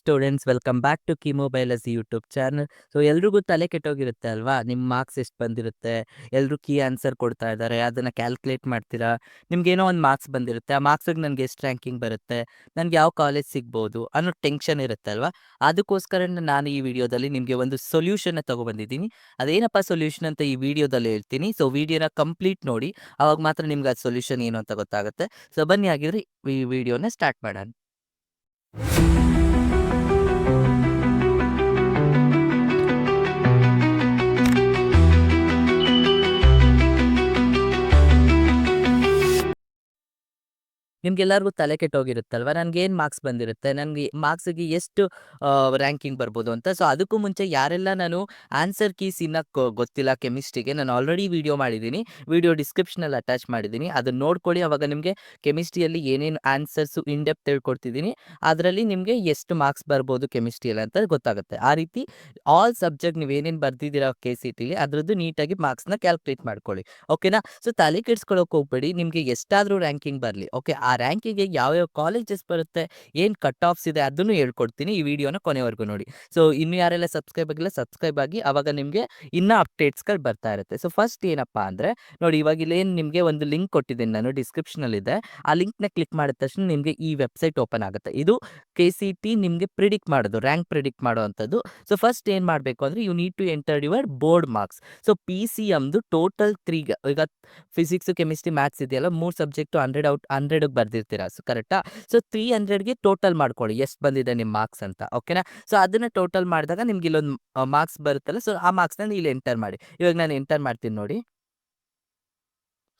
Students, welcome back to chemo biology YouTube channel. So ಎಲ್ರಿಗೂ ತಲೆ ಕೆಟ್ಟೋಗಿರುತ್ತೆ ಅಲ್ವಾ? ನಿಮ್ಮ ಮಾರ್ಕ್ಸ್ ಎಷ್ಟು ಬಂದಿರುತ್ತೆ, ಎಲ್ಲರೂ ಕೀ ಆನ್ಸರ್ ಕೊಡ್ತಾ ಇದ್ದಾರೆ, ಅದನ್ನು ಕ್ಯಾಲ್ಕುಲೇಟ್ ಮಾಡ್ತೀರಾ. ನಿಮ್ಗೇನೋ ಒಂದು ಮಾರ್ಕ್ಸ್ ಬಂದಿರುತ್ತೆ, ಆ ಮಾರ್ಕ್ಸಿಗೆ ನನಗೆ ಎಷ್ಟು ರ್ಯಾಂಕಿಂಗ್ ಬರುತ್ತೆ, ನನಗೆ ಯಾವ ಕಾಲೇಜ್ ಸಿಗ್ಬೋದು ಅನ್ನೋ ಟೆನ್ಷನ್ ಇರುತ್ತೆ ಅಲ್ವಾ? ಅದಕ್ಕೋಸ್ಕರ ನಾನು ಈ ವಿಡಿಯೋದಲ್ಲಿ ನಿಮಗೆ ಒಂದು ಸೊಲ್ಯೂಷನ್ನ ತೊಗೊಬಂದಿದ್ದೀನಿ. ಅದೇನಪ್ಪ ಸೊಲ್ಯೂಷನ್ ಅಂತ ಈ ವಿಡಿಯೋದಲ್ಲಿ ಹೇಳ್ತೀನಿ. ಸೊ ವಿಡಿಯೋನ ಕಂಪ್ಲೀಟ್ ನೋಡಿ, ಅವಾಗ ಮಾತ್ರ ನಿಮ್ಗೆ ಅದು ಸೊಲ್ಯೂಷನ್ ಏನು ಅಂತ ಗೊತ್ತಾಗುತ್ತೆ. ಸೊ ಬನ್ನಿ, ಆಗಿದ್ರೆ ಈ ವಿಡಿಯೋನ ಸ್ಟಾರ್ಟ್ ಮಾಡೋಣ. ನಿಮ್ಗೆಲ್ಲರಿಗೂ ತಲೆ ಕೆಟ್ಟೋಗಿರುತ್ತಲ್ವ, ನನಗೇನು ಮಾರ್ಕ್ಸ್ ಬಂದಿರುತ್ತೆ, ನನಗೆ ಮಾರ್ಕ್ಸಿಗೆ ಎಷ್ಟು ರ್ಯಾಂಕಿಂಗ್ ಬರ್ಬೋದು ಅಂತ. ಸೊ ಅದಕ್ಕೂ ಮುಂಚೆ ಯಾರೆಲ್ಲ ನಾನು ಆನ್ಸರ್ ಕೀಸ್ ಇನ್ನೂ ಗೊತ್ತಿಲ್ಲ ಕೆಮಿಸ್ಟ್ರಿಗೆ, ನಾನು ಆಲ್ರೆಡಿ ವಿಡಿಯೋ ಮಾಡಿದ್ದೀನಿ. ವಿಡಿಯೋ ಡಿಸ್ಕ್ರಿಪ್ಷನಲ್ಲಿ ಅಟ್ಯಾಚ್ ಮಾಡಿದ್ದೀನಿ, ಅದನ್ನು ನೋಡ್ಕೊಳ್ಳಿ. ಅವಾಗ ನಿಮಗೆ ಕೆಮಿಸ್ಟ್ರಿಯಲ್ಲಿ ಏನೇನು ಆನ್ಸರ್ಸು ಇನ್ ಡೆಪ್ತ್ ಹೇಳ್ಕೊಡ್ತಿದ್ದೀನಿ, ಅದರಲ್ಲಿ ನಿಮಗೆ ಎಷ್ಟು ಮಾರ್ಕ್ಸ್ ಬರ್ಬೋದು ಕೆಮಿಸ್ಟ್ರಿಯಲ್ಲಿ ಅಂತ ಗೊತ್ತಾಗುತ್ತೆ. ಆ ರೀತಿ ಆಲ್ ಸಬ್ಜೆಕ್ಟ್ ನೀವೇನೇನು ಬರ್ದಿದ್ದೀರಾ KCTಲಿ ಅದರದ್ದು ನೀಟಾಗಿ ಮಾರ್ಕ್ಸ್ನ ಕ್ಯಾಲ್ಕುಲೇಟ್ ಮಾಡ್ಕೊಳ್ಳಿ, ಓಕೆನಾ? ಸೊ ತಲೆ ಕೆಡಿಸ್ಕೊಳ್ಳೋಕೆ ಹೋಗ್ಬೇಡಿ, ನಿಮಗೆ ಎಷ್ಟಾದರೂ ರ್ಯಾಂಕಿಂಗ್ ಬರಲಿ, ಓಕೆ? ಆ ರ್ಯಾಂಕಿಗೆ ಯಾವ್ಯಾವ ಕಾಲೇಜಸ್ ಬರುತ್ತೆ, ಏನು ಕಟ್ ಆಫ್ಸ್ ಇದೆ ಅದನ್ನು ಹೇಳ್ಕೊಡ್ತೀನಿ. ಈ ವಿಡಿಯೋನ ಕೊನೆವರೆಗೂ ನೋಡಿ. ಸೊ ಇನ್ನು ಯಾರೆಲ್ಲ ಸಬ್ಸ್ಕ್ರೈಬ್ ಆಗಿಲ್ಲ, ಸಬ್ಸ್ಕ್ರೈಬ್ ಆಗಿ, ಆವಾಗ ನಿಮಗೆ ಇನ್ನೂ ಅಪ್ಡೇಟ್ಸ್ಗಳು ಬರ್ತಾ ಇರುತ್ತೆ. ಸೊ ಫಸ್ಟ್ ಏನಪ್ಪ ಅಂದರೆ ನೋಡಿ, ಇವಾಗ ಇಲ್ಲೇನು ನಿಮಗೆ ಒಂದು ಲಿಂಕ್ ಕೊಟ್ಟಿದ್ದೀನಿ ನಾನು, ಡಿಸ್ಕ್ರಿಪ್ಷನಲ್ಲಿದೆ. ಆ ಲಿಂಕ್ನ ಕ್ಲಿಕ್ ಮಾಡಿದ ತಕ್ಷಣ ನಿಮಗೆ ಈ ವೆಬ್ಸೈಟ್ ಓಪನ್ ಆಗುತ್ತೆ. ಇದು KCT ನಿಮಗೆ ಪ್ರಿಡಿಕ್ಟ್ ಮಾಡೋದು, ರ್ಯಾಂಕ್ ಪ್ರಿಡಿಕ್ಟ್ ಮಾಡೋವಂಥದ್ದು. ಸೊ ಫಸ್ಟ್ ಏನು ಮಾಡಬೇಕು ಅಂದರೆ you need to enter your board marks. So PCMದು ಟೋಟಲ್ 3, ಈಗ ಫಿಸಿಕ್ಸ್, ಕೆಮಿಸ್ಟ್ರಿ, ಮ್ಯಾಥ್ಸ್ ಇದೆಯಲ್ಲ, 3 ಸಬ್ಜೆಕ್ಟು 100 ಔಟ್ 100ಗೆ ಬರ್ದಿರ್ತೀರಾ, ಸೊ ಕರೆಕ್ಟಾ? ಸೊ 300ಗೆ ಟೋಟಲ್ ಮಾಡ್ಕೊಳ್ಳಿ ಎಷ್ಟು ಬಂದಿದೆ ನಿಮ್ಮ ಮಾರ್ಕ್ಸ್ ಅಂತ, ಓಕೆನಾ? ಸೊ ಅದನ್ನು ಟೋಟಲ್ ಮಾಡಿದಾಗ ನಿಮ್ಗೆ ಇಲ್ಲೊಂದು ಮಾರ್ಕ್ಸ್ ಬರುತ್ತಲ್ಲ, ಸೊ ಆ ಮಾರ್ಕ್ಸ್ನ ಇಲ್ಲಿ ಎಂಟರ್ ಮಾಡಿ. ಇವಾಗ ನಾನು ಎಂಟರ್ ಮಾಡ್ತೀನಿ ನೋಡಿ.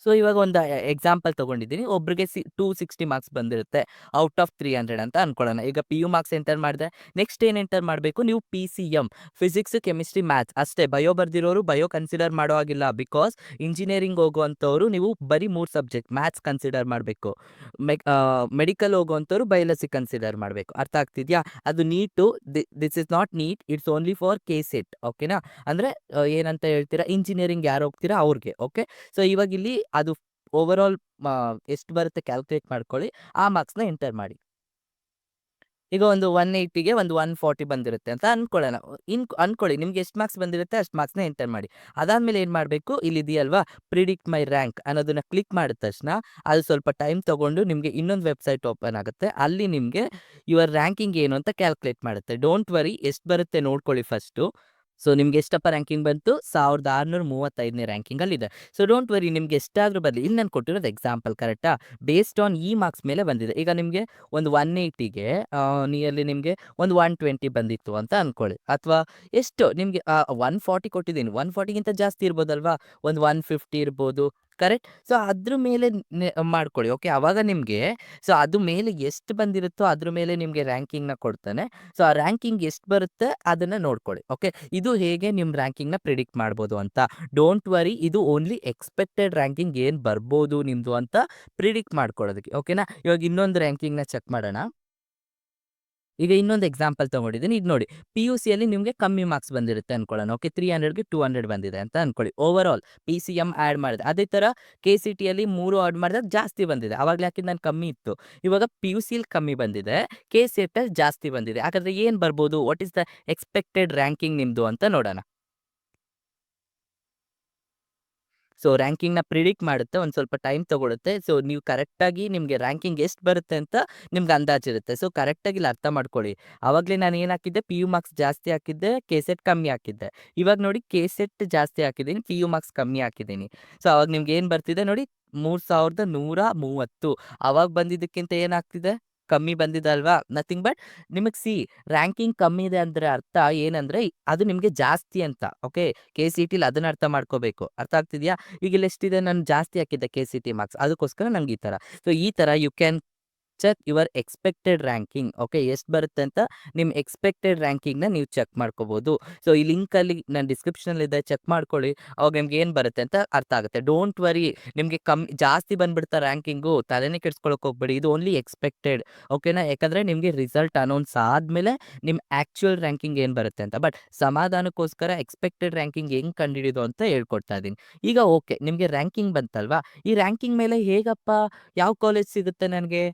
ಸೊ ಇವಾಗ ಒಂದು ಎಕ್ಸಾಂಪಲ್ ತೊಗೊಂಡಿದ್ದೀನಿ. ಒಬ್ರಿಗೆ 260 ಮಾರ್ಕ್ಸ್ ಬಂದಿರುತ್ತೆ ಔಟ್ ಆಫ್ 300 ಅಂತ ಅನ್ಕೊಳ್ಳೋಣ. ಈಗ PU ಮಾರ್ಕ್ಸ್ ಎಂಟರ್ ಮಾಡಿದೆ. ನೆಕ್ಸ್ಟ್ ಏನು ಎಂಟರ್ ಮಾಡಬೇಕು ನೀವು? PCM, ಫಿಸಿಕ್ಸ್, ಕೆಮಿಸ್ಟ್ರಿ, ಮ್ಯಾಥ್ಸ್ ಅಷ್ಟೇ. ಬಯೋ ಬರ್ದಿರೋರು ಬಯೋ ಕನ್ಸಿಡರ್ ಮಾಡೋ ಆಗಿಲ್ಲ, ಬಿಕಾಸ್ ಇಂಜಿನಿಯರಿಂಗ್ ಹೋಗುವಂಥವ್ರು ನೀವು ಬರೀ 3 ಸಬ್ಜೆಕ್ಟ್ ಮ್ಯಾಥ್ಸ್ ಕನ್ಸಿಡರ್ ಮಾಡಬೇಕು. ಮೆಡಿಕಲ್ ಹೋಗುವಂಥವ್ರು ಬಯಾಲಜಿ ಕನ್ಸಿಡರ್ ಮಾಡಬೇಕು. ಅರ್ಥ ಆಗ್ತಿದೆಯಾ? ಅದು NEET, this is not NEET, it's only for KCET, ಓಕೆನಾ? ಅಂದರೆ ಏನಂತ ಹೇಳ್ತೀರಾ, ಇಂಜಿನಿಯರಿಂಗ್ ಯಾರು ಹೋಗ್ತೀರಾ ಅವ್ರಿಗೆ, ಓಕೆ? ಸೊ ಇವಾಗ ಇಲ್ಲಿ ಅದು ಓವರ್ ಆಲ್ ಎಷ್ಟು ಬರುತ್ತೆ ಕ್ಯಾಲ್ಕುಲೇಟ್ ಮಾಡ್ಕೊಳ್ಳಿ, ಆ ಮಾರ್ಕ್ಸ್ನ ಎಂಟರ್ ಮಾಡಿ. ಈಗ ಒಂದು 180ಗೆ ಒಂದು 140 ಬಂದಿರುತ್ತೆ ಅಂತ ಅನ್ಕೊಳ್ಳೋಣ. ಅನ್ಕೊಳ್ಳಿ, ನಿಮ್ಗೆ ಎಷ್ಟು ಮಾರ್ಕ್ಸ್ ಬಂದಿರುತ್ತೆ ಅಷ್ಟು ಮಾರ್ಕ್ಸ್ನ ಎಂಟರ್ ಮಾಡಿ. ಅದಾದಮೇಲೆ ಏನು ಮಾಡಬೇಕು, ಇಲ್ಲಿದೆಯಲ್ವಾ ಪ್ರಿಡಿಕ್ಟ್ ಮೈ ರ್ಯಾಂಕ್ ಅನ್ನೋದನ್ನ ಕ್ಲಿಕ್ ಮಾಡಿದ ತಕ್ಷಣ ಅದು ಸ್ವಲ್ಪ ಟೈಮ್ ತೊಗೊಂಡು ನಿಮಗೆ ಇನ್ನೊಂದು ವೆಬ್ಸೈಟ್ ಓಪನ್ ಆಗುತ್ತೆ. ಅಲ್ಲಿ ನಿಮಗೆ ಯುವರ್ ರ್ಯಾಂಕಿಂಗ್ ಏನು ಅಂತ ಕ್ಯಾಲ್ಕುಲೇಟ್ ಮಾಡುತ್ತೆ. ಡೋಂಟ್ ವರಿ, ಎಷ್ಟು ಬರುತ್ತೆ ನೋಡ್ಕೊಳ್ಳಿ ಫಸ್ಟು. ಸೊ ನಿಮ್ಗೆ ಎಷ್ಟಪ್ಪ ರ್ಯಾಂಕಿಂಗ್ ಬಂತು? 1635ನೇ ರ್ಯಾಂಕಿಂಗಲ್ಲಿದೆ. ಸೊ ಡೋಂಟ್ ವರಿ, ನಿಮ್ಗೆ ಎಷ್ಟಾದರೂ ಬರಲಿ. ಇಲ್ಲಿ ನಾನು ಕೊಟ್ಟಿರೋದು ಎಕ್ಸಾಂಪಲ್, ಕರೆಕ್ಟಾ? ಬೇಸ್ಡ್ ಆನ್ ಈ ಮಾರ್ಕ್ಸ್ ಮೇಲೆ ಬಂದಿದೆ. ಈಗ ನಿಮಗೆ ಒಂದು 180ಗೆ ನಿಯರ್ಲಿ ನಿಮಗೆ ಒಂದು 120 ಬಂದಿತ್ತು ಅಂತ ಅಂದ್ಕೊಳ್ಳಿ, ಅಥವಾ ಎಷ್ಟು ನಿಮಗೆ 140 ಕೊಟ್ಟಿದ್ದೀನಿ, 140ಗಿಂತ ಜಾಸ್ತಿ ಇರ್ಬೋದಲ್ವಾ, ಒಂದು 150 ಇರ್ಬೋದು, ಕರೆಕ್ಟ್? ಸೊ ಅದ್ರ ಮೇಲೆ ಮಾಡ್ಕೊಳ್ಳಿ, ಓಕೆ? ಆವಾಗ ನಿಮಗೆ ಸೊ ಅದು ಮೇಲೆ ಎಷ್ಟು ಬಂದಿರುತ್ತೋ ಅದ್ರ ಮೇಲೆ ನಿಮಗೆ ರ್ಯಾಂಕಿಂಗ್ನ ಕೊಡ್ತಾನೆ. ಸೊ ಆ ರ್ಯಾಂಕಿಂಗ್ ಎಷ್ಟು ಬರುತ್ತೆ ಅದನ್ನು ನೋಡ್ಕೊಳ್ಳಿ, ಓಕೆ? ಇದು ಹೇಗೆ ನಿಮ್ಮ ರ್ಯಾಂಕಿಂಗ್ನ ಪ್ರಿಡಿಕ್ಟ್ ಮಾಡ್ಬೋದು ಅಂತ. ಡೋಂಟ್ ವರಿ, ಇದು ಓನ್ಲಿ ಎಕ್ಸ್ಪೆಕ್ಟೆಡ್ ರ್ಯಾಂಕಿಂಗ್ ಏನು ಬರ್ಬೋದು ನಿಮ್ಮದು ಅಂತ ಪ್ರಿಡಿಕ್ಟ್ ಮಾಡ್ಕೊಳ್ಳೋದಕ್ಕೆ, ಓಕೆನಾ? ಇವಾಗ ಇನ್ನೊಂದು ರ್ಯಾಂಕಿಂಗ್ನ ಚೆಕ್ ಮಾಡೋಣ. ಈಗ ಇನ್ನೊಂದು ಎಕ್ಸಾಂಪಲ್ ತೊಗೊಂಡಿದ್ದೀನಿ. ಈಗ ನೋಡಿ, PUCಯಲ್ಲಿ ನಿಮಗೆ ಕಮ್ಮಿ ಮಾರ್ಕ್ಸ್ ಬಂದಿರುತ್ತೆ ಅನ್ಕೊಳ್ಳೋಣ, ಓಕೆ? 300ಗೆ 200 ಬಂದಿದೆ ಅಂತ ಅನ್ಕೊಳ್ಳಿ. ಓವರ್ ಆಲ್ PCM ಆ್ಯಡ್ ಮಾಡಿದೆ. ಅದೇ ಥರ KCTಯಲ್ಲಿ 3 ಆ್ಯಡ್ ಮಾಡಿದಾಗ ಜಾಸ್ತಿ ಬಂದಿದೆ. ಆವಾಗಲೇ ಯಾಕಿಂದ ನಾನು ಕಮ್ಮಿ ಇತ್ತು, ಇವಾಗ PUCಲಿ ಕಮ್ಮಿ ಬಂದಿದೆ, KCETಲ್ಲಿ ಜಾಸ್ತಿ ಬಂದಿದೆ. ಹಾಗಾದರೆ ಏನು ಬರ್ಬೋದು, what is the expected ranking ನಿಮ್ಮದು ಅಂತ ನೋಡೋಣ. ಸೊ ರ್ಯಾಂಕಿಂಗ್ನ ಪ್ರಿಡಿಕ್ಟ್ ಮಾಡುತ್ತೆ, ಒಂದು ಸ್ವಲ್ಪ ಟೈಮ್ ತೊಗೊಳುತ್ತೆ. ಸೊ ನೀವು ಕರೆಕ್ಟಾಗಿ ನಿಮಗೆ ರ್ಯಾಂಕಿಂಗ್ ಎಷ್ಟು ಬರುತ್ತೆ ಅಂತ ನಿಮ್ಗೆ ಅಂದಾಜಿರುತ್ತೆ. ಸೊ ಕರೆಕ್ಟಾಗಿ ಇಲ್ಲಿ ಅರ್ಥ ಮಾಡ್ಕೊಳ್ಳಿ. ಆವಾಗಲೇ ನಾನು ಏನು ಹಾಕಿದ್ದೆ, PU ಮಾರ್ಕ್ಸ್ ಜಾಸ್ತಿ ಹಾಕಿದ್ದೆ, KCET ಕಮ್ಮಿ ಹಾಕಿದ್ದೆ. ಇವಾಗ ನೋಡಿ, KCET ಜಾಸ್ತಿ ಹಾಕಿದ್ದೀನಿ, PU ಮಾರ್ಕ್ಸ್ ಕಮ್ಮಿ ಹಾಕಿದ್ದೀನಿ. ಸೊ ಅವಾಗ ನಿಮ್ಗೆ ಏನು ಬರ್ತಿದೆ ನೋಡಿ, 3130. ಅವಾಗ ಬಂದಿದ್ದಕ್ಕಿಂತ ಏನಾಗ್ತಿದೆ, ಕಮ್ಮಿ ಬಂದಿದೆ ಅಲ್ವಾ? ನಥಿಂಗ್ ಬಟ್ ನಿಮಗೆ ರ್ಯಾಂಕಿಂಗ್ ಕಮ್ಮಿ ಇದೆ ಅಂದರೆ ಅರ್ಥ ಏನಂದರೆ ಅದು ನಿಮಗೆ ಜಾಸ್ತಿ ಅಂತ, ಓಕೆ? KCTಲಿ ಅದನ್ನ ಅರ್ಥ ಮಾಡ್ಕೋಬೇಕು. ಅರ್ಥ ಆಗ್ತಿದೆಯಾ? ಈಗ ಇಲ್ಲಿ ಎಷ್ಟಿದೆ, ನಾನು ಜಾಸ್ತಿ ಹಾಕಿದ್ದೆ KCT ಮಾರ್ಕ್ಸ್, ಅದಕ್ಕೋಸ್ಕರ ನಂಗೆ ಈ ಥರ. ಸೊ ಈ ಥರ you can check your expected ranking, okay? ಎಷ್ಟು ಬರುತ್ತೆ ಅಂತ ನಿಮ್ಮ ಎಕ್ಸ್ಪೆಕ್ಟೆಡ್ ರ್ಯಾಂಕಿಂಗ್ನ ನೀವು ಚೆಕ್ ಮಾಡ್ಕೋಬೋದು. ಸೊ ಈ ಲಿಂಕಲ್ಲಿ ನಾನು ಡಿಸ್ಕ್ರಿಪ್ಷನಲ್ಲಿದೆ, ಚೆಕ್ ಮಾಡ್ಕೊಳ್ಳಿ. ಅವಾಗ ನಿಮ್ಗೆ ಏನು ಬರುತ್ತೆ ಅಂತ ಅರ್ಥ ಆಗುತ್ತೆ. ಡೋಂಟ್ ವರಿ, ನಿಮಗೆ ಜಾಸ್ತಿ ಬಂದುಬಿಡ್ತಾ ರ್ಯಾಂಕಿಂಗು, ತಲೆನೇ ಕೆಡಿಸ್ಕೊಳಕ್ಕೆ ಹೋಗ್ಬೇಡಿ. ಇದು ಓನ್ಲಿ ಎಕ್ಸ್ಪೆಕ್ಟೆಡ್, ಓಕೆನಾ? ಯಾಕಂದರೆ ನಿಮಗೆ ರಿಸಲ್ಟ್ ಅನೌನ್ಸ್ ಆದಮೇಲೆ ನಿಮ್ಮ ಆ್ಯಕ್ಚುಯಲ್ ರ್ಯಾಂಕಿಂಗ್ ಏನು ಬರುತ್ತೆ ಅಂತ. ಬಟ್ ಸಮಾಧಾನಕ್ಕೋಸ್ಕರ ಎಕ್ಸ್ಪೆಕ್ಟೆಡ್ ರ್ಯಾಂಕಿಂಗ್ ಹೆಂಗೆ ಕಂಡುಹಿಡಿಯೋದು ಅಂತ ಹೇಳ್ಕೊಡ್ತಾ ಇದ್ದೀನಿ. ಈಗ ಓಕೆ, ನಿಮಗೆ ರ್ಯಾಂಕಿಂಗ್ ಬಂತಲ್ವಾ? ಈ ರ್ಯಾಂಕಿಂಗ್ ಮೇಲೆ ಹೇಗಪ್ಪ ಯಾವ ಕಾಲೇಜ್ ಸಿಗುತ್ತೆ ನನಗೆ,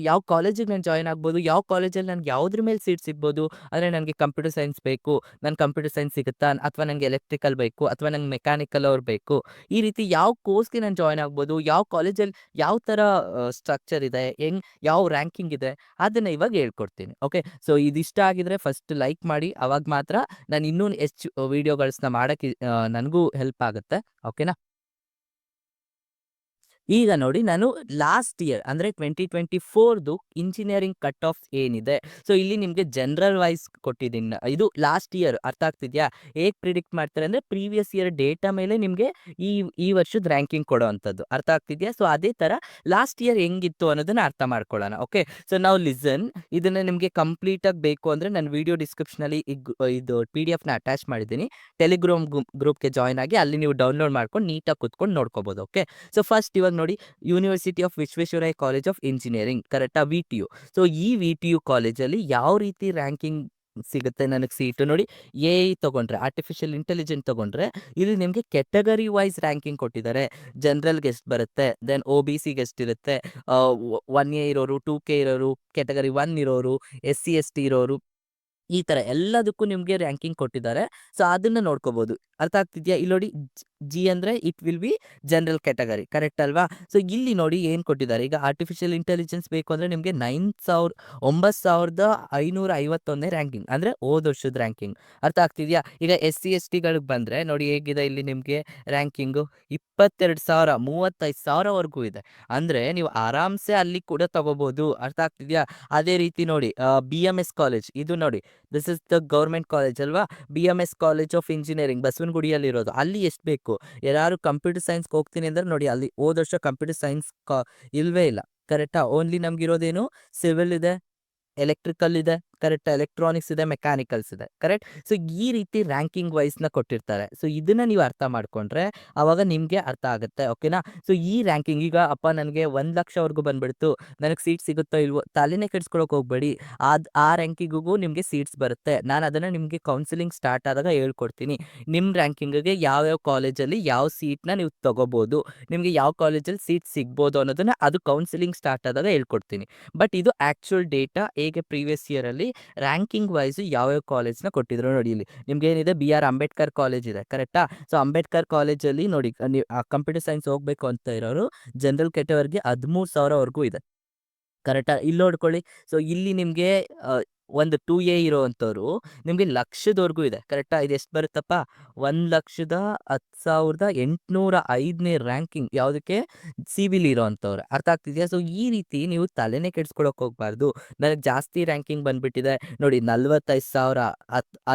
ಯಾವ ಕಾಲೇಜಿಗೆ ನಾನು ಜಾಯಿನ್ ಆಗ್ಬೋದು, ಯಾವ ಕಾಲೇಜಲ್ಲಿ ನನಗೆ ಯಾವುದ್ರ ಮೇಲೆ ಸೀಟ್ ಸಿಗ್ಬೋದು. ಅಂದರೆ ನನಗೆ ಕಂಪ್ಯೂಟರ್ ಸೈನ್ಸ್ ಬೇಕು, ನಾನು ಕಂಪ್ಯೂಟರ್ ಸೈನ್ಸ್ ಸಿಗುತ್ತಾ? ಅಥವಾ ನನಗೆ ಎಲೆಕ್ಟ್ರಿಕಲ್ ಬೇಕು, ಅಥವಾ ನಂಗೆ ಮೆಕ್ಯಾನಿಕಲ್ ಅವ್ರು ಬೇಕು. ಈ ರೀತಿ ಯಾವ ಕೋರ್ಸ್‌ಗೆ ನಾನು ಜಾಯಿನ್ ಆಗ್ಬೋದು, ಯಾವ ಕಾಲೇಜಲ್ಲಿ ಯಾವ ಥರ ಸ್ಟ್ರಕ್ಚರ್ ಇದೆ, ಯಾವ ರ್ಯಾಂಕಿಂಗ್ ಇದೆ, ಅದನ್ನ ಇವಾಗ ಹೇಳ್ಕೊಡ್ತೀನಿ. ಓಕೆ. ಸೊ ಇದಿಷ್ಟ ಆಗಿದ್ರೆ ಫಸ್ಟ್ ಲೈಕ್ ಮಾಡಿ. ಅವಾಗ ಮಾತ್ರ ನಾನು ಇನ್ನೂ ಹೆಚ್ಚು ವಿಡಿಯೋಗಳ್ಸ್‌ನ ಮಾಡಕ್ಕೆ ನನಗೂ ಹೆಲ್ಪ್ ಆಗುತ್ತೆ. ಓಕೆನಾ? ಈಗ ನೋಡಿ ನಾನು ಲಾಸ್ಟ್ ಇಯರ್ ಅಂದರೆ 2024ದು ಇಂಜಿನಿಯರಿಂಗ್ ಕಟ್ ಆಫ್ ಏನಿದೆ, ಸೊ ಇಲ್ಲಿ ನಿಮಗೆ ಜನರಲ್ ವೈಸ್ ಕೊಟ್ಟಿದ್ದೀನಿ. ಇದು ಲಾಸ್ಟ್ ಇಯರ್ ಅರ್ಥ ಆಗ್ತಿದೆಯಾ? ಹೇಗೆ ಪ್ರಿಡಿಕ್ಟ್ ಮಾಡ್ತಾರೆ ಅಂದರೆ ಪ್ರೀವಿಯಸ್ ಇಯರ್ ಡೇಟಾ ಮೇಲೆ ನಿಮಗೆ ಈ ಈ ವರ್ಷದ ರ್ಯಾಂಕಿಂಗ್ ಕೊಡೋವಂಥದ್ದು. ಅರ್ಥ ಆಗ್ತಿದೆಯಾ? ಸೊ ಅದೇ ಥರ ಲಾಸ್ಟ್ ಇಯರ್ ಹೆಂಗಿತ್ತು ಅನ್ನೋದನ್ನ ಅರ್ಥ ಮಾಡ್ಕೊಳ್ಳೋಣ. ಓಕೆ. ಸೊ ನಾವು ಲಿಸನ್ ಇದನ್ನ ನಿಮಗೆ ಕಂಪ್ಲೀಟಾಗಿ ಬೇಕು ಅಂದರೆ ನಾನು ವಿಡಿಯೋ ಡಿಸ್ಕ್ರಿಪ್ಷನಲ್ಲಿ ಇದು PDF ನ ಅಟ್ಯಾಚ್ ಮಾಡಿದ್ದೀನಿ. ಟೆಲಿಗ್ರಾಮ್ ಗ್ರೂಪ್ಗೆ ಜಾಯ್ನ್ ಆಗಿ ಅಲ್ಲಿ ನೀವು ಡೌನ್ಲೋಡ್ ಮಾಡ್ಕೊಂಡು ನೀಟಾಗಿ ಕುತ್ಕೊಂಡು ನೋಡ್ಕೋಬೋದು. ಓಕೆ. ಸೊ ಫಸ್ಟ್ ಇವಾಗ ನೋಡಿ, university of Visvesvaraya college of engineering ಕರೆಕ್ಟಾ? VTU. ಸೊ ಈ VTU ಕಾಲೇಜಲ್ಲಿ ಯಾವ ರೀತಿ ರ್ಯಾಂಕಿಂಗ್ ಸಿಗುತ್ತೆ ನನಗೆ ಸೀಟು ನೋಡಿ. AI ತಗೊಂಡ್ರೆ, ಆರ್ಟಿಫಿಷಿಯಲ್ ಇಂಟೆಲಿಜೆಂಟ್ ತಗೊಂಡ್ರೆ ಇಲ್ಲಿ ನಿಮಗೆ ಕ್ಯಾಟಗರಿ ವೈಸ್ ರ್ಯಾಂಕಿಂಗ್ ಕೊಟ್ಟಿದ್ದಾರೆ. ಜನರಲ್‌ಗೆ ಎಷ್ಟು ಬರುತ್ತೆ, ದೆನ್ OBCಗೆ ಎಷ್ಟಿರುತ್ತೆ, 1A ಇರೋರು, 2K ಇರೋರು, ಕ್ಯಾಟಗರಿ 1 ಇರೋರು, SC ST ಇರೋರು, ಈ ಥರ ಎಲ್ಲದಕ್ಕೂ ನಿಮಗೆ ರ್ಯಾಂಕಿಂಗ್ ಕೊಟ್ಟಿದ್ದಾರೆ. ಸೊ ಅದನ್ನ ನೋಡ್ಕೋಬೋದು. ಅರ್ಥ ಆಗ್ತಿದ್ಯಾ? ಇಲ್ಲಿ ನೋಡಿ, ಜಿ ಅಂದರೆ it will be general category, correct ಅಲ್ವಾ? ಸೊ ಇಲ್ಲಿ ನೋಡಿ ಏನು ಕೊಟ್ಟಿದ್ದಾರೆ. ಈಗ ಆರ್ಟಿಫಿಷಿಯಲ್ ಇಂಟೆಲಿಜೆನ್ಸ್ ಬೇಕು ಅಂದರೆ ನಿಮಗೆ 9,551ನೇ ರ್ಯಾಂಕಿಂಗ್ ಅಂದರೆ ಹೋದ ವರ್ಷದ ರ್ಯಾಂಕಿಂಗ್. ಅರ್ಥ ಆಗ್ತಿದೆಯಾ? ಈಗ SC STಗಳಿಗೆ ಬಂದರೆ ನೋಡಿ ಹೇಗಿದೆ ಇಲ್ಲಿ ನಿಮಗೆ ರ್ಯಾಂಕಿಂಗು 22,000 35,000ವರೆಗೂ ಇದೆ. ಅಂದರೆ ನೀವು ಆರಾಮ್ಸೆ ಅಲ್ಲಿ ಕೂಡ ತಗೋಬೋದು. ಅರ್ಥ ಆಗ್ತಿದೆಯಾ? ಅದೇ ರೀತಿ ನೋಡಿ, BMS ಕಾಲೇಜ್ ಇದು ನೋಡಿ, this is the government college ಅಲ್ವಾ? BMS ಕಾಲೇಜ್ ಆಫ್ ಇಂಜಿನಿಯರಿಂಗ್ ಬಸವನಗುಡಿಯಲ್ಲಿರೋದು. ಅಲ್ಲಿ ಎಷ್ಟು ಬೇಕು, ಯಾರು ಕಂಪ್ಯೂಟರ್ ಸೈನ್ಸ್‌ಗೆ ಹೋಗ್ತೀನಿ ಅಂದರೆ ನೋಡಿ, ಅಲ್ಲಿ ಹೋದ ವರ್ಷ ಕಂಪ್ಯೂಟರ್ ಸೈನ್ಸ್ ಇಲ್ವೇ ಇಲ್ಲ. ಕರೆಕ್ಟಾ? ಓನ್ಲಿ ನಮಗಿರೋದೇನು ಸಿವಿಲ್ ಇದೆ, ಎಲೆಕ್ಟ್ರಿಕಲ್ ಇದೆ, ಕರೆಕ್ಟ್, ಎಲೆಕ್ಟ್ರಾನಿಕ್ಸ್ ಇದೆ, ಮೆಕ್ಯಾನಿಕಲ್ಸ್ ಇದೆ, ಕರೆಕ್ಟ್. ಸೊ ಈ ರೀತಿ ರ್ಯಾಂಕಿಂಗ್ ವೈಸ್‌ನ ಕೊಟ್ಟಿರ್ತಾರೆ. ಸೊ ಇದನ್ನ ನೀವು ಅರ್ಥ ಮಾಡ್ಕೊಂಡ್ರೆ ಅವಾಗ ನಿಮಗೆ ಅರ್ಥ ಆಗುತ್ತೆ. ಓಕೆನಾ? ಸೊ ಈ ರ್ಯಾಂಕಿಂಗ್ ಈಗ ಅಪ್ಪ ನನಗೆ 1,00,000ವರೆಗೂ ಬಂದ್ಬಿಡ್ತು, ನನಗೆ ಸೀಟ್ ಸಿಗುತ್ತೋ ಇಲ್ವೋ ತಲೆನೇ ಕೆಡಿಸ್ಕೊಳಕ್ಕೆ ಹೋಗ್ಬೇಡಿ. ಆ ರ್ಯಾಂಕಿಂಗಿಗೂ ನಿಮಗೆ ಸೀಟ್ಸ್ ಬರುತ್ತೆ. ನಾನು ಅದನ್ನು ನಿಮಗೆ ಕೌನ್ಸಿಲಿಂಗ್ ಸ್ಟಾರ್ಟ್ ಆದಾಗ ಹೇಳ್ಕೊಡ್ತೀನಿ. ನಿಮ್ಮ ರ್ಯಾಂಕಿಂಗಿಗೆ ಯಾವ್ಯಾವ ಕಾಲೇಜಲ್ಲಿ ಯಾವ ಸೀಟ್ನ ನೀವು ತಗೋಬೋದು, ನಿಮಗೆ ಯಾವ ಕಾಲೇಜಲ್ಲಿ ಸೀಟ್ ಸಿಗ್ಬೋದು ಅನ್ನೋದನ್ನ ಅದು ಕೌನ್ಸಿಲಿಂಗ್ ಸ್ಟಾರ್ಟ್ ಆದಾಗ ಹೇಳ್ಕೊಡ್ತೀನಿ. ಬಟ್ ಇದು ಆ್ಯಕ್ಚುಯಲ್ ಡೇಟಾ ಹೇಗೆ ಪ್ರೀವಿಯಸ್ ಇಯರಲ್ಲಿ ರ್ಯಾಂಕಿಂಗ್ ವೈಸ್ ಯಾವ್ಯಾವ ಕಾಲೇಜ್‌ನ ಕೊಟ್ಟಿದ್ರು ನೋಡಿ. ಇಲ್ಲಿ ನಿಮ್ಗೇನಿದೆ, BR ಅಂಬೇಡ್ಕರ್ ಕಾಲೇಜ್ ಇದೆ, ಕರೆಕ್ಟಾ? ಸೊ ಅಂಬೇಡ್ಕರ್ ಕಾಲೇಜಲ್ಲಿ ನೋಡಿ, ನೀವು ಕಂಪ್ಯೂಟರ್ ಸೈನ್ಸ್ ಹೋಗ್ಬೇಕು ಅಂತ ಇರೋರು ಜನರಲ್ ಕ್ಯಾಟಗರಿಗೆ 13,000ವರೆಗೂ ಇದೆ, ಕರೆಕ್ಟಾ? ಇಲ್ಲಿ ನೋಡ್ಕೊಳ್ಳಿ. ಸೊ ಇಲ್ಲಿ ನಿಮಗೆ ಒಂದು 2A ಇರೋವಂಥವ್ರು ನಿಮಗೆ ಲಕ್ಷದವರೆಗೂ ಇದೆ, ಕರೆಕ್ಟಾ? ಇದು ಎಷ್ಟು ಬರುತ್ತಪ್ಪ, 1,10,0805ನೇ ರ್ಯಾಂಕಿಂಗ್ ಯಾವುದಕ್ಕೆ, ಸಿವಿಲ್ ಇರೋವಂಥವ್ರು. ಅರ್ಥ ಆಗ್ತಿದೆಯಾ? ಸೊ ಈ ರೀತಿ ನೀವು ತಲೆನೇ ಕೆಡಿಸ್ಕೊಳಕ್ಕೆ ಹೋಗಬಾರ್ದು. ನನಗೆ ಜಾಸ್ತಿ ರ್ಯಾಂಕಿಂಗ್ ಬಂದ್ಬಿಟ್ಟಿದೆ ನೋಡಿ, 45,000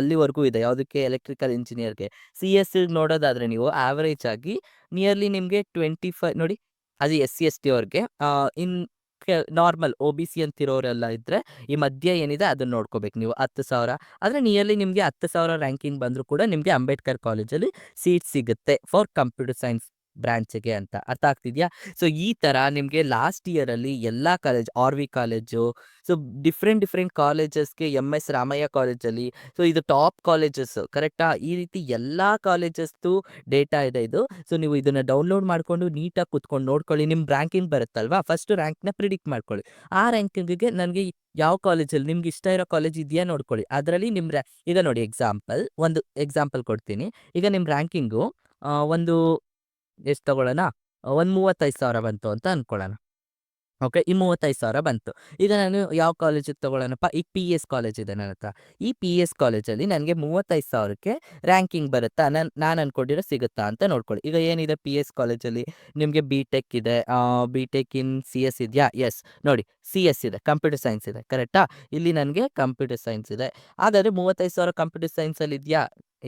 ಅಲ್ಲಿವರೆಗೂ ಇದೆ ಯಾವುದಕ್ಕೆ, ಎಲೆಕ್ಟ್ರಿಕಲ್ ಇಂಜಿನಿಯರ್ಗೆ. CS ನೋಡೋದಾದರೆ ನೀವು ಆವರೇಜ್ ಆಗಿ ನಿಯರ್ಲಿ ನಿಮಗೆ 25 ನೋಡಿ, ಅದು SC ST ಅವ್ರಿಗೆ. ಇನ್ ನಾರ್ಮಲ್ OBC ಅಂತಿರೋರೆಲ್ಲ ಇದ್ರೆ ಈ ಮಧ್ಯ ಏನಿದೆ ಅದನ್ನ ನೋಡ್ಕೋಬೇಕು ನೀವು. 10,000 ಆದರೆ ನಿಯರ್ಲಿ ನಿಮಗೆ 10,000 ರ್ಯಾಂಕಿಂಗ್ ಬಂದರೂ ಕೂಡ ನಿಮಗೆ ಅಂಬೇಡ್ಕರ್ ಕಾಲೇಜಲ್ಲಿ ಸೀಟ್ ಸಿಗುತ್ತೆ ಫಾರ್ ಕಂಪ್ಯೂಟರ್ ಸೈನ್ಸ್ ಬ್ರಾಂಚ್‌ಗೆ ಅಂತ. ಅರ್ಥ ಆಗ್ತಿದೆಯಾ? ಸೊ ಈ ಥರ ನಿಮಗೆ ಲಾಸ್ಟ್ ಇಯರಲ್ಲಿ ಎಲ್ಲ college, RV college, so different ಕಾಲೇಜಸ್‌ಗೆ, MS ರಾಮಯ್ಯ ಕಾಲೇಜಲ್ಲಿ, ಸೊ ಇದು ಟಾಪ್ ಕಾಲೇಜಸ್, ಕರೆಕ್ಟಾ? ಈ ರೀತಿ ಎಲ್ಲ ಕಾಲೇಜಸ್‌ದು ಡೇಟಾ ಇದೆ ಇದು. ಸೊ ನೀವು ಇದನ್ನು ಡೌನ್ಲೋಡ್ ಮಾಡಿಕೊಂಡು ನೀಟಾಗಿ ಕುತ್ಕೊಂಡು ನೋಡ್ಕೊಳ್ಳಿ. ನಿಮ್ಮ ರ್ಯಾಂಕಿಂಗ್ ಬರುತ್ತಲ್ವಾ, ಫಸ್ಟ್ ರ್ಯಾಂಕ್‌ನ ಪ್ರಿಡಿಕ್ಟ್ ಮಾಡ್ಕೊಳ್ಳಿ. ಆ ರ್ಯಾಂಕಿಂಗಿಗೆ ನನಗೆ ಯಾವ ಕಾಲೇಜಲ್ಲಿ ನಿಮ್ಗೆ ಇಷ್ಟ ಇರೋ ಕಾಲೇಜ್ ಇದೆಯಾ ನೋಡ್ಕೊಳ್ಳಿ. ಅದರಲ್ಲಿ ನಿಮ್ಮ ಈಗ ನೋಡಿ, ಒಂದು ಎಕ್ಸಾಂಪಲ್ ಕೊಡ್ತೀನಿ. ಈಗ ನಿಮ್ಮ ರ್ಯಾಂಕಿಂಗು ಒಂದು ಎಷ್ಟು ತಗೊಳ್ಳೋಣ, ಒಂದು 35,000 ಬಂತು ಅಂತ ಅನ್ಕೊಳ್ಳೋಣ. ಓಕೆ. ಈ 35,000 ಬಂತು. ಈಗ ನಾನು ಯಾವ ಕಾಲೇಜಿಗೆ ತಗೊಳ್ಳೋಣಪ್ಪ, ಈಗ PS ಕಾಲೇಜ್ ಇದೆ ನನ್ನ ಹತ್ರ. ಈ PS ಕಾಲೇಜಲ್ಲಿ ನನಗೆ 35,000ಕ್ಕೆ ರ್ಯಾಂಕಿಂಗ್ ಬರುತ್ತಾ, ನಾನು ಅನ್ಕೊಂಡಿರೋ ಸಿಗುತ್ತಾ ಅಂತ ನೋಡ್ಕೊಳ್ಳಿ. ಈಗ ಏನಿದೆ PS ಕಾಲೇಜಲ್ಲಿ ನಿಮಗೆ BTech ಇದೆ, BTech ಇನ್ CS ಇದೆಯಾ? ಎಸ್. ನೋಡಿ, CS ಇದೆ, ಕಂಪ್ಯೂಟರ್ ಸೈನ್ಸ್ ಇದೆ, ಕರೆಕ್ಟಾ? ಇಲ್ಲಿ ನನಗೆ ಕಂಪ್ಯೂಟರ್ ಸೈನ್ಸ್ ಇದೆ. ಹಾಗಾದರೆ 35,000 ಕಂಪ್ಯೂಟರ್ ಸೈನ್ಸಲ್ಲಿ ಇದೆಯಾ?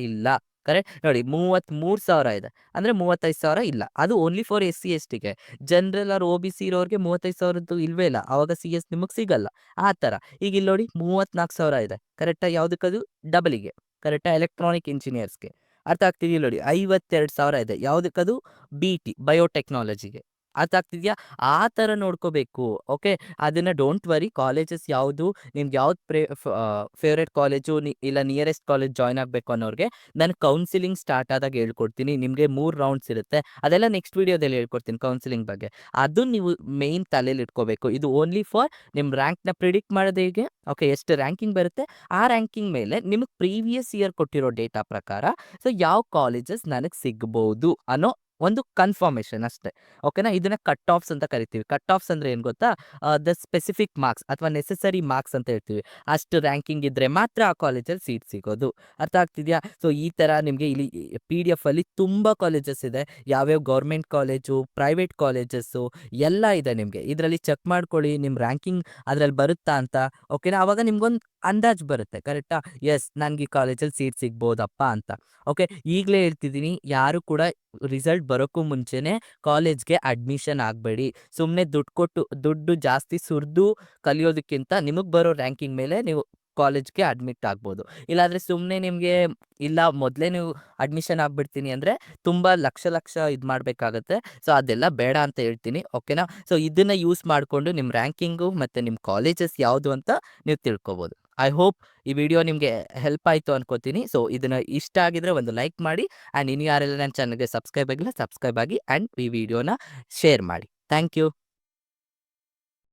ಇಲ್ಲ, ಕರೆಕ್ಟ್. ನೋಡಿ, 33,000 ಇದೆ, ಅಂದರೆ 35,000 ಇಲ್ಲ. ಅದು ಓನ್ಲಿ ಫಾರ್ SC STಗೆ. ಜನರಲ್ ಆರ್ OBC ಇರೋರಿಗೆ 35,000ದ್ದು ಇಲ್ವೇ ಇಲ್ಲ, ಆವಾಗ CS ನಿಮಗೆ ಸಿಗಲ್ಲ. ಆ ಥರ. ಈಗ ಇಲ್ಲಿ ನೋಡಿ, 34,000 ಇದೆ, ಕರೆಕ್ಟಾ? ಯಾವುದಕ್ಕದು, ಡಬಲಿಗೆ, ಕರೆಕ್ಟಾ? ಎಲೆಕ್ಟ್ರಾನಿಕ್ ಇಂಜಿನಿಯರ್ಸ್ಗೆ. ಅರ್ಥ ಆಗ್ತಿದೆಯಾ? ನೋಡಿ, 52,000 ಇದೆ, ಯಾವುದಕ್ಕದು, BT ಬಯೋಟೆಕ್ನಾಲಜಿಗೆ. ಅರ್ಥ ಆಗ್ತಿದ್ಯಾ? ಆ ಥರ ನೋಡ್ಕೋಬೇಕು. ಓಕೆ. ಅದನ್ನ ಡೋಂಟ್ ವರಿ, ಕಾಲೇಜಸ್ ಯಾವುದು ನಿಮ್ಗೆ ಯಾವ್ದು ಫೇವ್ರೇಟ್ ಕಾಲೇಜು ಇಲ್ಲ ನಿಯರೆಸ್ಟ್ ಕಾಲೇಜ್ ಜಾಯಿನ್ ಆಗಬೇಕು ಅನ್ನೋರಿಗೆ ನಾನು ಕೌನ್ಸಿಲಿಂಗ್ ಸ್ಟಾರ್ಟ್ ಆದಾಗ ಹೇಳ್ಕೊಡ್ತೀನಿ. ನಿಮಗೆ 3 ರೌಂಡ್ಸ್ ಇರುತ್ತೆ. ಅದೆಲ್ಲ ನೆಕ್ಸ್ಟ್ ವಿಡಿಯೋದಲ್ಲಿ ಹೇಳ್ಕೊಡ್ತೀನಿ ಕೌನ್ಸಿಲಿಂಗ್ ಬಗ್ಗೆ. ಅದು ನೀವು ಮೇನ್ ತಲೆಯಲ್ಲಿ ಇಟ್ಕೋಬೇಕು. ಇದು ಓನ್ಲಿ ಫಾರ್ ನಿಮ್ಮ ರ್ಯಾಂಕ್‌ನ ಪ್ರಿಡಿಕ್ಟ್ ಮಾಡೋದು ಹೇಗೆ? ಓಕೆ. ಎಷ್ಟು ರ್ಯಾಂಕಿಂಗ್ ಬರುತ್ತೆ, ಆ ರ್ಯಾಂಕಿಂಗ್ ಮೇಲೆ ನಿಮಗೆ ಪ್ರೀವಿಯಸ್ ಇಯರ್ ಕೊಟ್ಟಿರೋ ಡೇಟಾ ಪ್ರಕಾರ ಸೊ ಯಾವ ಕಾಲೇಜಸ್ ನನಗೆ ಸಿಗ್ಬೋದು ಅನ್ನೋ ಒಂದು ಕನ್ಫರ್ಮೇಷನ್ ಅಷ್ಟೇ. ಓಕೆನಾ? ಇದನ್ನ ಕಟ್ ಆಫ್ಸ್ ಅಂತ ಕರಿತೀವಿ. ಕಟ್ ಆಫ್ಸ್ ಅಂದ್ರೆ ಏನು ಗೊತ್ತಾ? ದ ಸ್ಪೆಸಿಫಿಕ್ ಮಾರ್ಕ್ಸ್ ಅಥವಾ ನೆಸೆಸರಿ ಮಾರ್ಕ್ಸ್ ಅಂತ ಹೇಳ್ತೀವಿ. ಅಷ್ಟು ರ್ಯಾಂಕಿಂಗ್ ಇದ್ರೆ ಮಾತ್ರ ಆ ಕಾಲೇಜಲ್ಲಿ ಸೀಟ್ ಸಿಗೋದು. ಅರ್ಥ ಆಗ್ತಿದ್ಯಾ? ಸೊ ಈ ಥರ ನಿಮಗೆ ಇಲ್ಲಿ PDF ಅಲ್ಲಿ ತುಂಬ ಕಾಲೇಜಸ್ ಇದೆ. ಯಾವ್ಯಾವ ಗೌರ್ಮೆಂಟ್ ಕಾಲೇಜು, ಪ್ರೈವೇಟ್ ಕಾಲೇಜಸ್ಸು ಎಲ್ಲ ಇದೆ ನಿಮಗೆ. ಇದರಲ್ಲಿ ಚೆಕ್ ಮಾಡ್ಕೊಳ್ಳಿ ನಿಮ್ಮ ರ್ಯಾಂಕಿಂಗ್ ಅದ್ರಲ್ಲಿ ಬರುತ್ತಾ ಅಂತ. ಓಕೆನಾ? ಆವಾಗ ನಿಮ್ಗೊಂದು ಅಂದಾಜು ಬರುತ್ತೆ. ಕರೆಕ್ಟಾ? ಯೆಸ್, ನನಗೆ ಈ ಕಾಲೇಜಲ್ಲಿ ಸೀಟ್ ಸಿಗ್ಬೋದಪ್ಪ ಅಂತ. ಓಕೆ. ಈಗಲೇ ಹೇಳ್ತಿದ್ದೀನಿ, ಯಾರು ಕೂಡ ರಿಸಲ್ಟ್ ಬರೋಕ್ಕೂ ಮುಂಚೆನೇ ಕಾಲೇಜ್‌ಗೆ ಅಡ್ಮಿಷನ್ ಆಗಬೇಡಿ. ಸುಮ್ಮನೆ ದುಡ್ಡು ಜಾಸ್ತಿ ಸುರಿದು ಕಲಿಯೋದಕ್ಕಿಂತ ನಿಮಗೆ ಬರೋ ರ್ಯಾಂಕಿಂಗ್ ಮೇಲೆ ನೀವು ಕಾಲೇಜ್‌ಗೆ ಅಡ್ಮಿಟ್ ಆಗ್ಬೋದು. ಇಲ್ಲಾಂದರೆ ಸುಮ್ಮನೆ ನಿಮಗೆ ಇಲ್ಲ ಮೊದಲೇ ನೀವು ಅಡ್ಮಿಷನ್ ಆಗ್ಬಿಡ್ತೀನಿ ಅಂದರೆ ತುಂಬ ಲಕ್ಷ ಇದು ಮಾಡಬೇಕಾಗತ್ತೆ. ಸೊ ಅದೆಲ್ಲ ಬೇಡ ಅಂತ ಹೇಳ್ತೀನಿ. ಓಕೆನಾ? ಸೊ ಇದನ್ನ ಯೂಸ್ ಮಾಡಿಕೊಂಡು ನಿಮ್ಮ ರ್ಯಾಂಕಿಂಗು ಮತ್ತು ನಿಮ್ಮ ಕಾಲೇಜಸ್ ಯಾವುದು ಅಂತ ನೀವು ತಿಳ್ಕೊಬೋದು. ಐ ಹೋಪ್ ಈ ವಿಡಿಯೋ ನಿಮಗೆ ಹೆಲ್ಪ್ ಆಯಿತು ಅನ್ಕೋತೀನಿ. ಸೊ ಇದನ್ನ ಇಷ್ಟ ಆಗಿದ್ರೆ ಒಂದು ಲೈಕ್ ಮಾಡಿ. ಆ್ಯಂಡ್ ಇನ್ನು ಯಾರೆಲ್ಲ ನನ್ನ ಚಾನಲ್‌ಗೆ ಸಬ್ಸ್ಕ್ರೈಬ್ ಆಗಿಲ್ಲ, ಸಬ್ಸ್ಕ್ರೈಬ್ ಆಗಿ ಆ್ಯಂಡ್ ಈ ವಿಡಿಯೋನ ಶೇರ್ ಮಾಡಿ. Thank you.